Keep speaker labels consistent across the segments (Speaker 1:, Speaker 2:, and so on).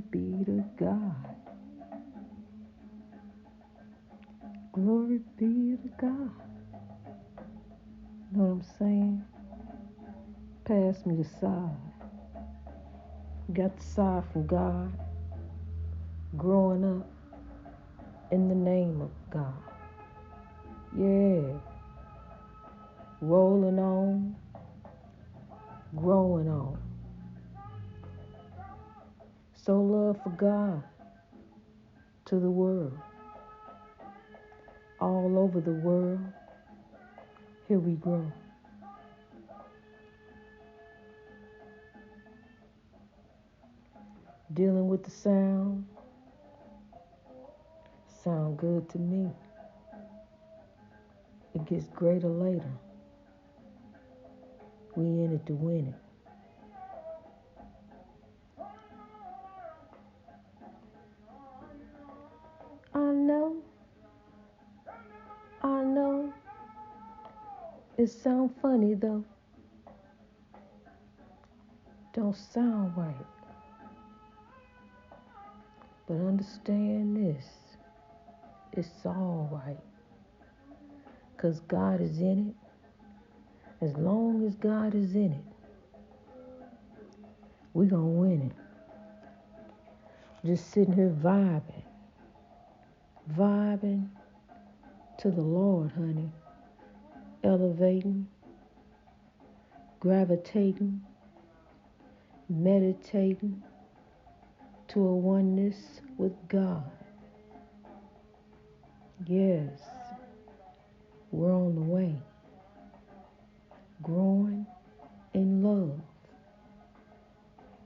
Speaker 1: Glory be to God. Glory be to God. Know what I'm saying? Pass me the side. Got the side from God. Growing up in the name of God. Yeah. Rolling on. Growing on. So love for God to the world. All over the world. Here we grow. Dealing with the sound. Sound good to me. It gets greater later. We in it to win it. I know. It sound funny though. Don't sound right. But understand this. It's all right. 'Cause God is in it. As long as God is in it, we gonna win it. Just sitting here vibing. Vibing to the Lord, honey. Elevating. Gravitating. Meditating to a oneness with God. Yes, we're on the way. Growing in love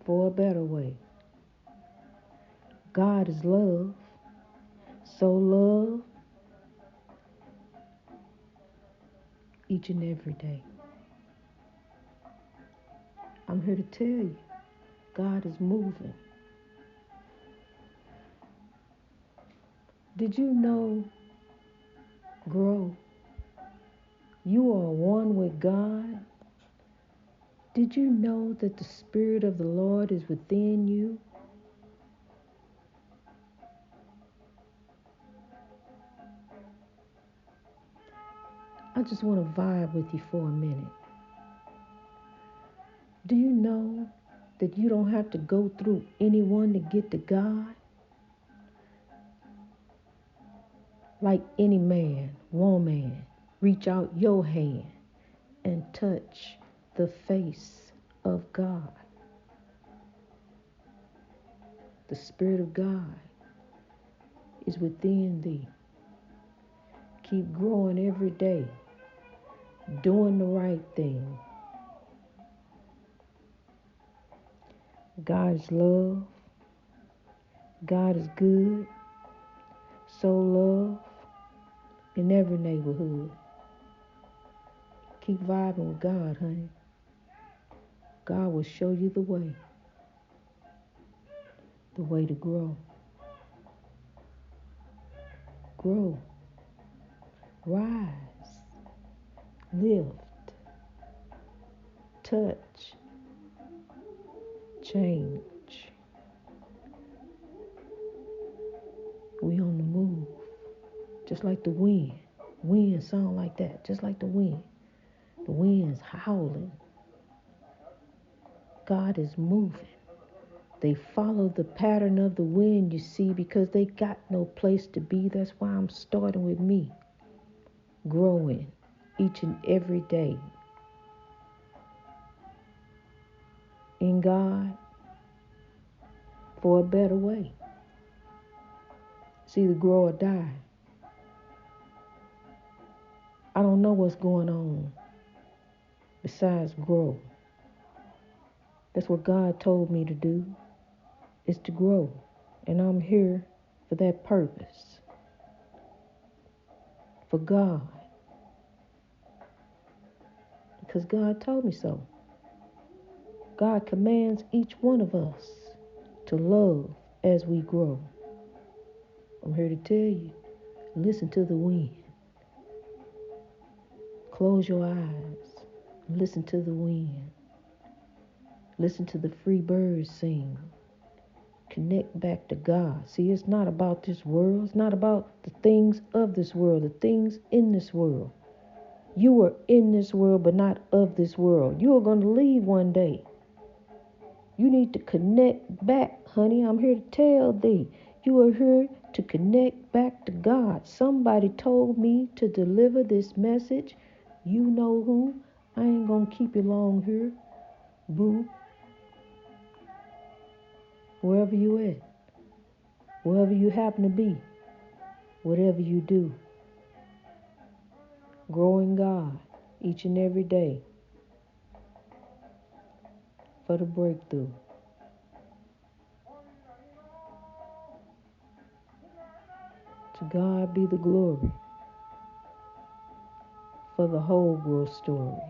Speaker 1: for a better way. God is love. So love each and every day. I'm here to tell you, God is moving. Did you know, grow? You are one with God. Did you know that the Spirit of the Lord is within you? I just want to vibe with you for a minute. Do you know that you don't have to go through anyone to get to God? Like any man, woman, reach out your hand and touch the face of God. The Spirit of God is within thee. Keep growing every day, doing the right thing. God is love. God is good. So love in every neighborhood. Keep vibing with God, honey. God will show you the way to grow. Grow, rise, lift, touch, change. We on the move, just like the wind. Wind sound like that, just like the wind. The wind's howling. God is moving. They follow the pattern of the wind, you see, because they got no place to be. That's why I'm starting with me. Growing each and every day in God for a better way. It's either grow or die. I don't know what's going on besides grow. That's what God told me to do, is to grow. And I'm here for that purpose. For God. Because God told me so. God commands each one of us to love as we grow. I'm here to tell you, listen to the wind. Close your eyes. Listen to the wind. Listen to the free birds sing. Connect back to God. See, it's not about this world. It's not about the things of this world, the things in this world. You are in this world, but not of this world. You are going to leave one day. You need to connect back, honey. I'm here to tell thee. You are here to connect back to God. Somebody told me to deliver this message. You know who. I ain't going to keep you long here. Boo. Wherever you at. Wherever you happen to be. Whatever you do. Grow in God each and every day for the breakthrough. To God be the glory for the whole growth story.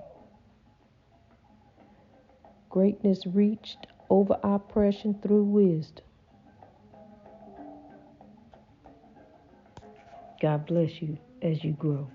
Speaker 1: Greatness reached over oppression through wisdom. God bless you as you grow.